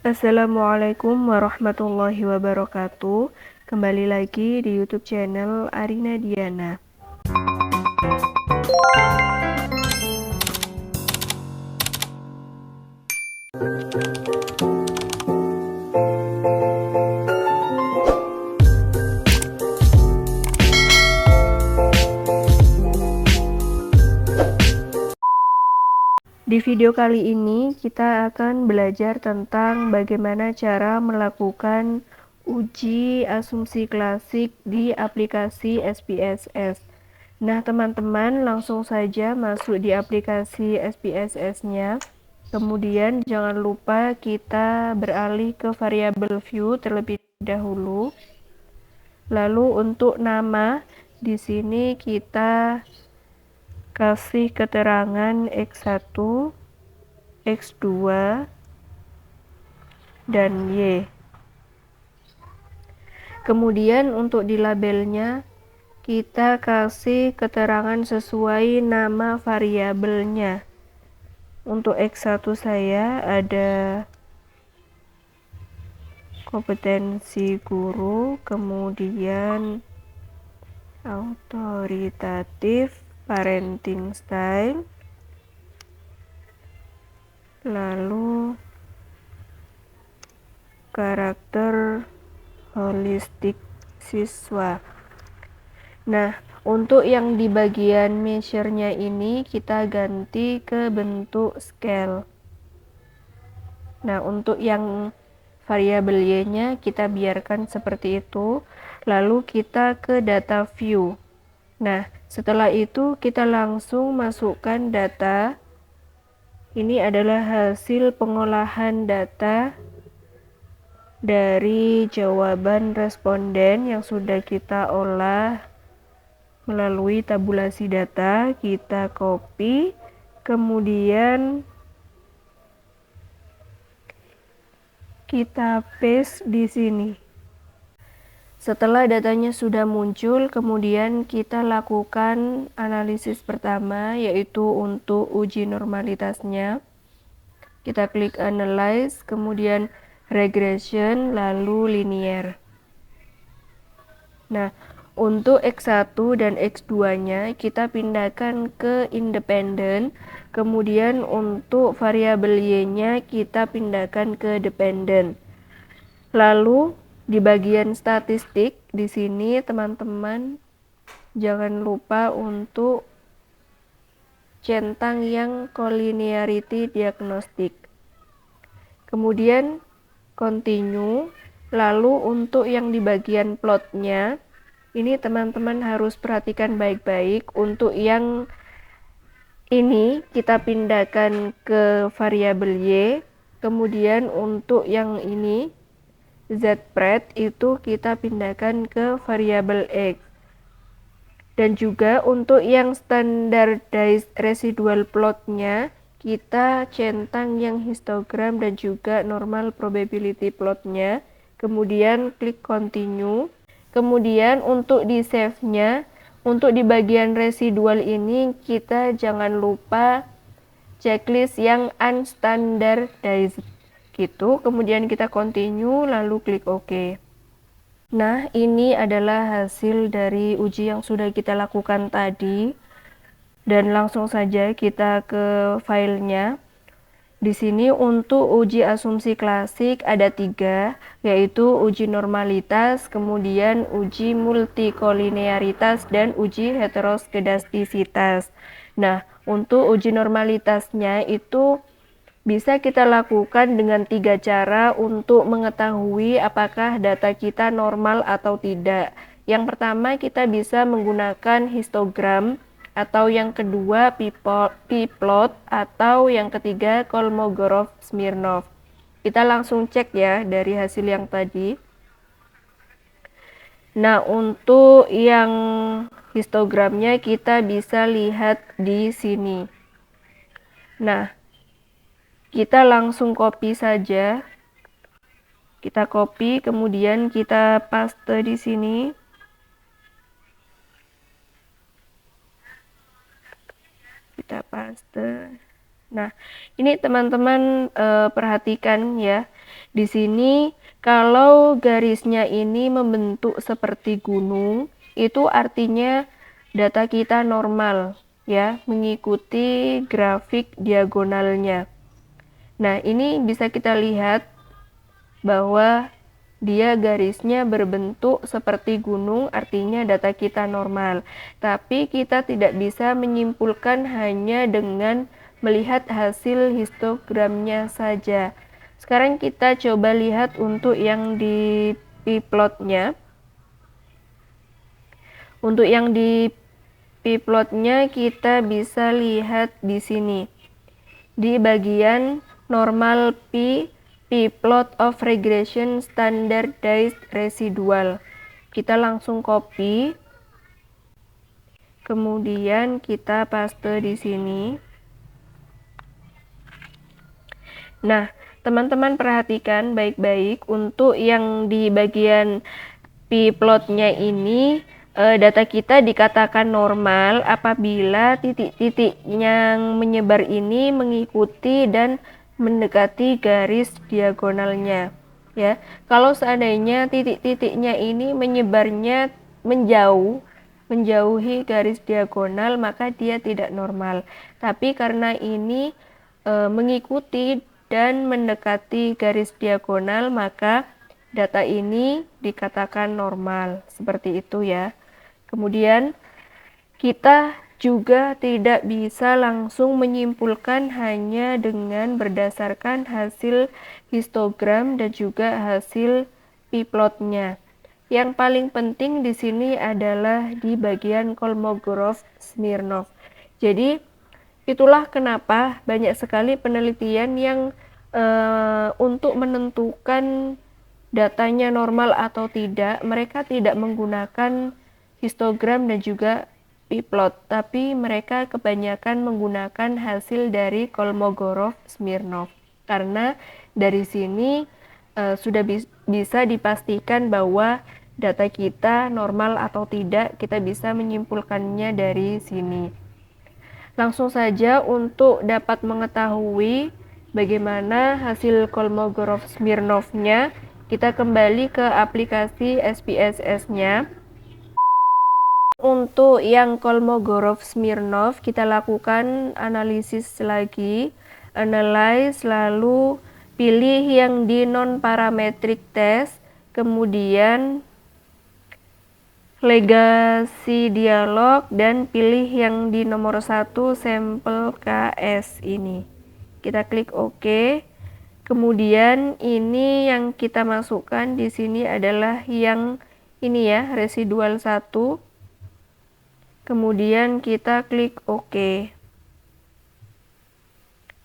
Assalamualaikum warahmatullahi wabarakatuh. Kembali lagi di YouTube channel Arina Diana. Di video kali ini kita akan belajar tentang bagaimana cara melakukan uji asumsi klasik di aplikasi SPSS. Nah, teman-teman langsung saja masuk di aplikasi SPSS-nya. Kemudian jangan lupa kita beralih ke variabel view terlebih dahulu. Lalu untuk nama di sini kita kasih keterangan X1, X2, dan Y. Kemudian untuk di labelnya kita kasih keterangan sesuai nama variabelnya. Untuk X1 saya ada kompetensi guru, kemudian autoritatif, parenting style, lalu karakter holistik siswa. Nah, untuk yang di bagian measure-nya ini kita ganti ke bentuk scale. Nah, untuk yang variabel Y-nya kita biarkan seperti itu. Lalu kita ke data view. Nah, setelah itu kita langsung masukkan data. Ini adalah hasil pengolahan data dari jawaban responden yang sudah kita olah melalui tabulasi data. Kita copy, kemudian kita paste di sini. Setelah datanya sudah muncul, kemudian kita lakukan analisis pertama, yaitu untuk uji normalitasnya. Kita klik analyze, kemudian regression, lalu linear. Nah, untuk X1 dan X2-nya kita pindahkan ke independen, kemudian untuk variabel Y-nya kita pindahkan ke dependen. Lalu di bagian statistik di sini teman-teman jangan lupa untuk centang yang collinearity diagnostic. Kemudian continue. Lalu untuk yang di bagian plotnya ini teman-teman harus perhatikan baik-baik. Untuk yang ini kita pindahkan ke variabel Y. Kemudian untuk yang ini Z-pred itu kita pindahkan ke variabel X. Dan juga untuk yang standardized residual plotnya kita centang yang histogram dan juga normal probability plotnya. Kemudian klik continue. Kemudian untuk di save-nya, untuk di bagian residual ini kita jangan lupa checklist yang unstandardized gitu. Kemudian kita continue lalu klik OK. Nah, ini adalah hasil dari uji yang sudah kita lakukan tadi. Dan langsung saja kita ke filenya. Di sini untuk uji asumsi klasik ada 3, yaitu uji normalitas, kemudian uji multikolinearitas, dan uji heteroskedastisitas. Nah, untuk uji normalitasnya itu bisa kita lakukan dengan 3 cara untuk mengetahui apakah data kita normal atau tidak. Yang pertama kita bisa menggunakan histogram, atau yang kedua p-plot, atau yang ketiga Kolmogorov-Smirnov. Kita langsung cek ya dari hasil yang tadi. Nah, untuk yang histogramnya kita bisa lihat di sini. Nah, kita langsung copy saja. Kita copy, kemudian kita paste di sini. Kita paste. Nah, ini teman-teman perhatikan ya. Di sini kalau garisnya ini membentuk seperti gunung, itu artinya data kita normal ya, mengikuti grafik diagonalnya. Nah, ini bisa kita lihat bahwa dia garisnya berbentuk seperti gunung, artinya data kita normal. Tapi kita tidak bisa menyimpulkan hanya dengan melihat hasil histogramnya saja. Sekarang kita coba lihat untuk yang di p-plotnya. Untuk yang di p-plotnya kita bisa lihat di sini. Di bagian normal p-plot of regression standardized residual. Kita langsung copy. Kemudian kita paste di sini. Nah, teman-teman perhatikan baik-baik untuk yang di bagian p-plotnya ini data kita dikatakan normal apabila titik-titik yang menyebar ini mengikuti dan mendekati garis diagonalnya ya. Kalau seandainya titik-titiknya ini menyebarnya menjauhi garis diagonal, maka dia tidak normal. Tapi karena ini mengikuti dan mendekati garis diagonal, maka data ini dikatakan normal. Seperti itu ya. Kemudian kita juga tidak bisa langsung menyimpulkan hanya dengan berdasarkan hasil histogram dan juga hasil p-plotnya. Yang paling penting di sini adalah di bagian Kolmogorov-Smirnov. Jadi itulah kenapa banyak sekali penelitian yang untuk menentukan datanya normal atau tidak, mereka tidak menggunakan histogram dan juga p-plot, tapi mereka kebanyakan menggunakan hasil dari Kolmogorov-Smirnov. Karena dari sini sudah bisa dipastikan bahwa data kita normal atau tidak, kita bisa menyimpulkannya dari sini. Langsung saja untuk dapat mengetahui bagaimana hasil Kolmogorov-Smirnov-nya, kita kembali ke aplikasi SPSS-nya. Untuk yang Kolmogorov-Smirnov, kita lakukan analisis lagi, analyze, lalu pilih yang di non-parametric test, kemudian legasi dialog, dan pilih yang di nomor 1 sampel KS ini. Kita klik OK. Kemudian ini yang kita masukkan di sini adalah yang ini ya, residual 1. Kemudian kita klik OK.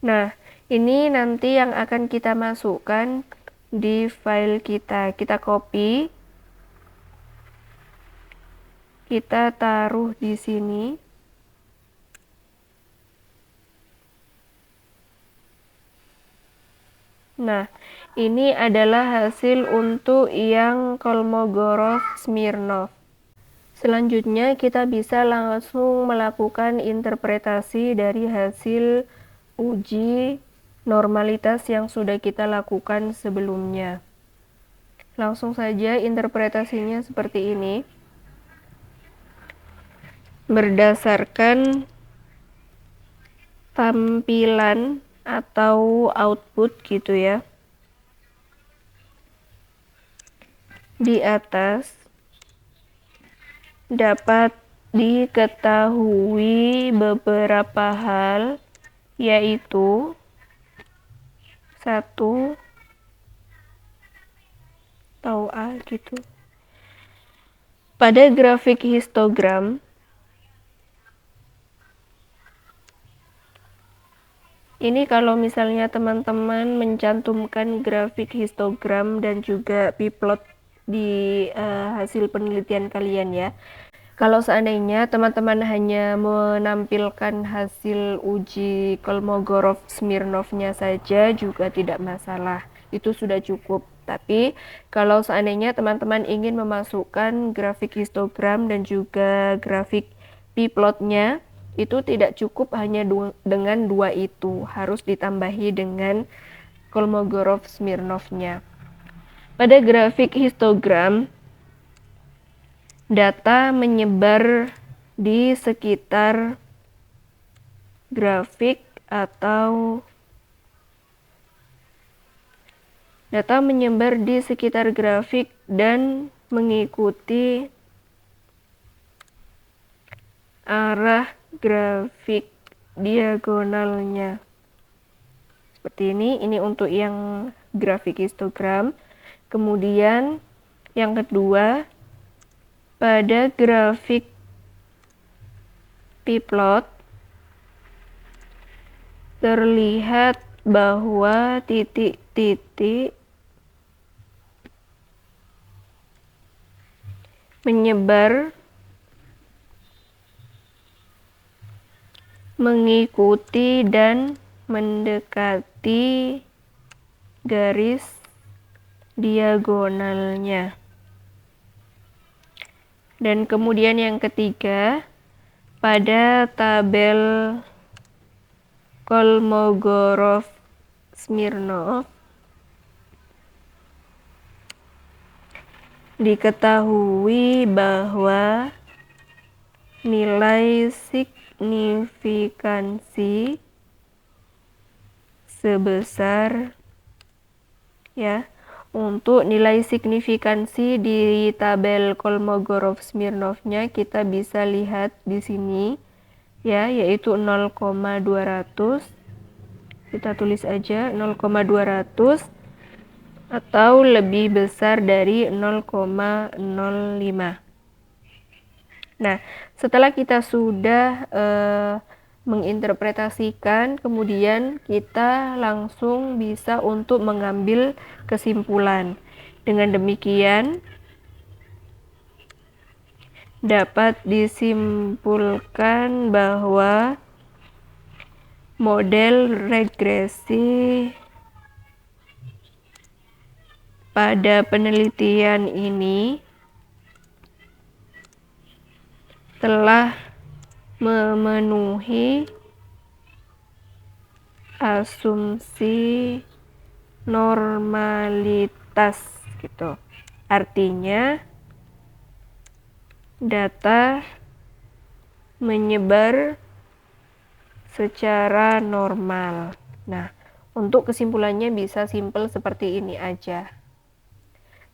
Nah, ini nanti yang akan kita masukkan di file kita. Kita copy. Kita taruh di sini. Nah, ini adalah hasil untuk yang Kolmogorov-Smirnov. Selanjutnya kita bisa langsung melakukan interpretasi dari hasil uji normalitas yang sudah kita lakukan sebelumnya. Langsung saja interpretasinya seperti ini. Berdasarkan tampilan atau output gitu ya. Di atas dapat diketahui beberapa hal, yaitu 1 atau A gitu. Pada grafik histogram ini, kalau misalnya teman-teman mencantumkan grafik histogram dan juga p-plot di hasil penelitian kalian ya. Kalau seandainya teman-teman hanya menampilkan hasil uji Kolmogorov-Smirnov-nya saja juga tidak masalah. Itu sudah cukup. Tapi kalau seandainya teman-teman ingin memasukkan grafik histogram dan juga grafik p-plotnya, itu tidak cukup hanya dengan 2 itu, harus ditambahi dengan Kolmogorov-Smirnov-nya. Pada grafik histogram, data menyebar di sekitar grafik atau data menyebar di sekitar grafik dan mengikuti arah grafik diagonalnya. Seperti ini untuk yang grafik histogram. Kemudian yang kedua, pada grafik p-plot terlihat bahwa titik-titik menyebar mengikuti dan mendekati garis diagonalnya. Dan kemudian yang ketiga, pada tabel Kolmogorov-Smirnov diketahui bahwa nilai signifikansi sebesar untuk nilai signifikansi di tabel Kolmogorov-Smirnov-nya kita bisa lihat di sini yaitu 0,200. Kita tulis aja 0,200 atau lebih besar dari 0,05. Nah, setelah kita sudah menginterpretasikan, kemudian kita langsung bisa untuk mengambil kesimpulan. Dengan demikian, dapat disimpulkan bahwa model regresi pada penelitian ini telah memenuhi asumsi normalitas gitu. Artinya data menyebar secara normal. Nah, untuk kesimpulannya bisa simpel seperti ini aja.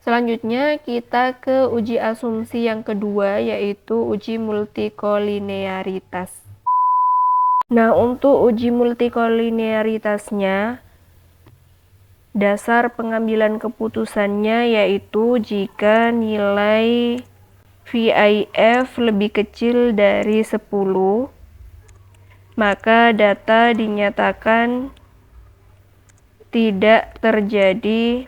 Selanjutnya kita ke uji asumsi yang kedua, yaitu uji multikolinearitas. Nah, untuk uji multikolinearitasnya, dasar pengambilan keputusannya yaitu jika nilai VIF lebih kecil dari 10, maka data dinyatakan tidak terjadi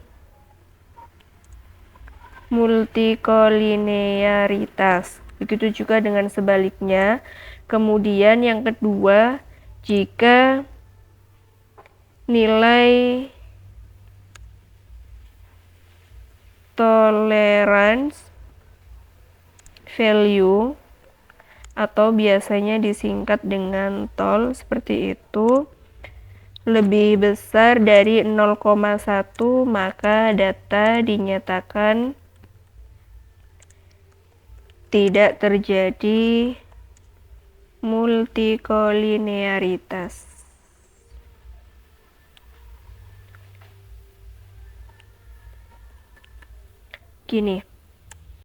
multikolinearitas. Begitu juga dengan sebaliknya. Kemudian yang kedua, jika nilai tolerance value atau biasanya disingkat dengan TOL seperti itu lebih besar dari 0,1, maka data dinyatakan tidak terjadi multikolinearitas. Gini.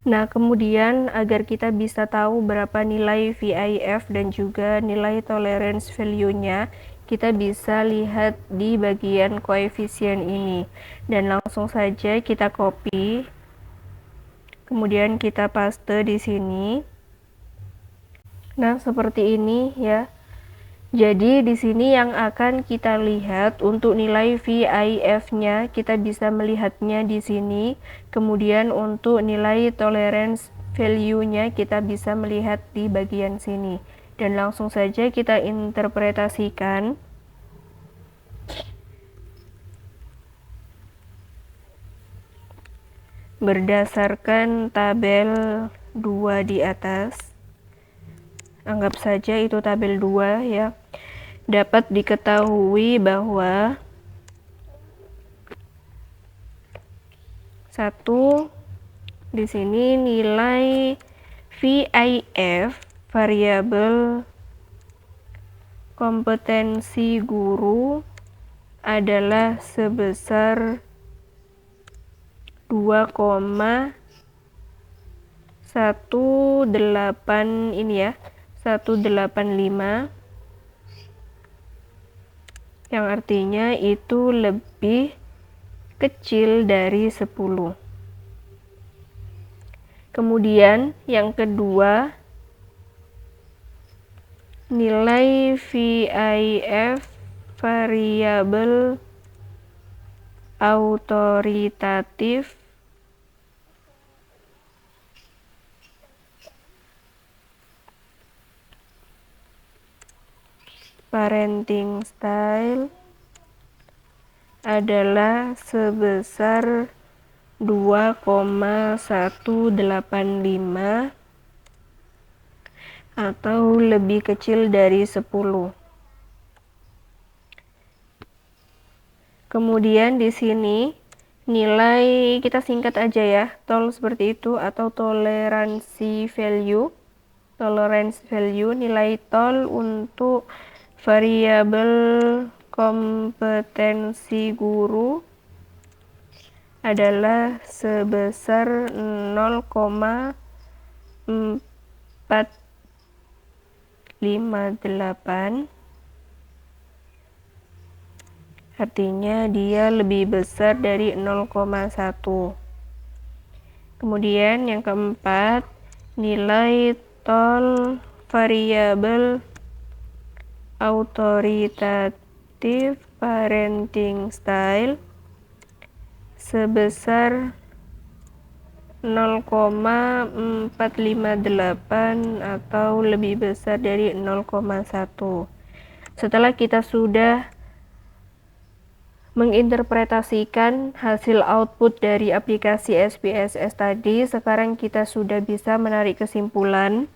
Nah, kemudian agar kita bisa tahu berapa nilai VIF dan juga nilai tolerance value-nya, kita bisa lihat di bagian koefisien ini. Dan langsung saja kita copy. Kemudian kita paste di sini. Nah, seperti ini ya. Jadi di sini yang akan kita lihat untuk nilai VIF-nya, kita bisa melihatnya di sini. Kemudian untuk nilai tolerance value-nya kita bisa melihat di bagian sini. Dan langsung saja kita interpretasikan. Berdasarkan tabel 2 di atas, anggap saja itu tabel 2 ya, dapat diketahui bahwa 1 di sini nilai VIF variabel kompetensi guru adalah sebesar 2,18 ini ya, 185, yang artinya itu lebih kecil dari 10. Kemudian yang kedua, nilai VIF variabel autoritatif parenting style adalah sebesar 2,185 atau lebih kecil dari 10. Kemudian di sini nilai, kita singkat aja ya, TOL seperti itu, atau toleransi value. Tolerance value, nilai TOL untuk variabel kompetensi guru adalah sebesar 0,458. Artinya dia lebih besar dari 0,1. Kemudian yang keempat, nilai TOL variabel autoritatif parenting style sebesar 0,458 atau lebih besar dari 0,1. Setelah kita sudah menginterpretasikan hasil output dari aplikasi SPSS tadi, sekarang kita sudah bisa menarik kesimpulan.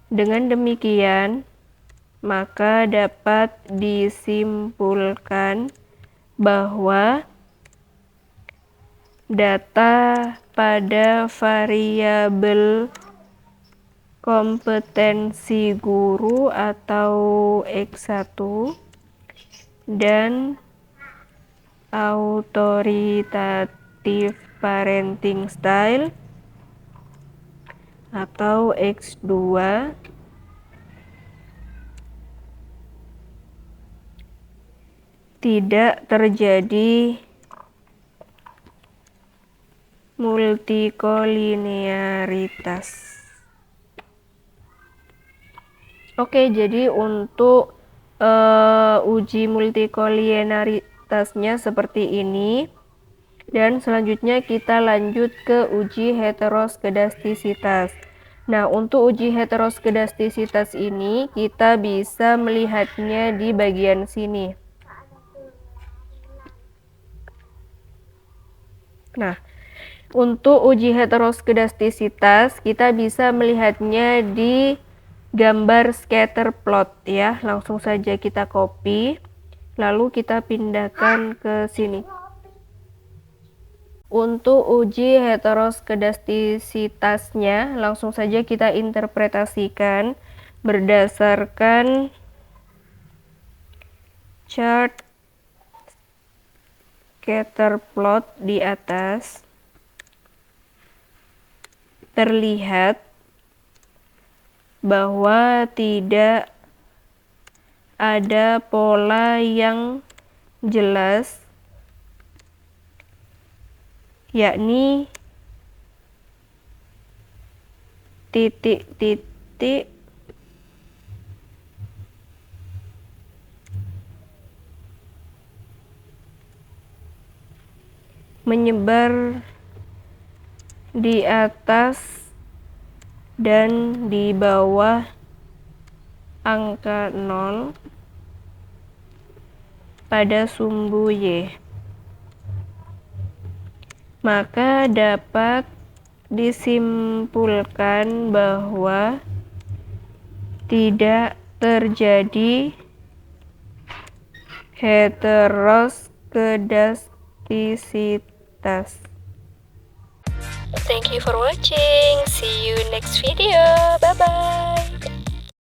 Dengan demikian, maka dapat disimpulkan bahwa data pada variabel kompetensi guru atau X1 dan autoritatif parenting style atau X2 tidak terjadi multikolinearitas. Oke, jadi untuk uji multikolinearitasnya seperti ini. Dan selanjutnya kita lanjut ke uji heteroskedastisitas. Nah, untuk uji heteroskedastisitas ini kita bisa melihatnya di bagian sini. Nah, untuk uji heteroskedastisitas kita bisa melihatnya di gambar scatter plot ya. Langsung saja kita copy, lalu kita pindahkan ke sini. Untuk uji heteroskedastisitasnya langsung saja kita interpretasikan berdasarkan chart scatter plot di atas. Terlihat bahwa tidak ada pola yang jelas, yakni titik-titik menyebar di atas dan di bawah angka 0 pada sumbu Y. Maka dapat disimpulkan bahwa tidak terjadi heteroskedastisitas. Thank you for watching. See you next video. Bye bye.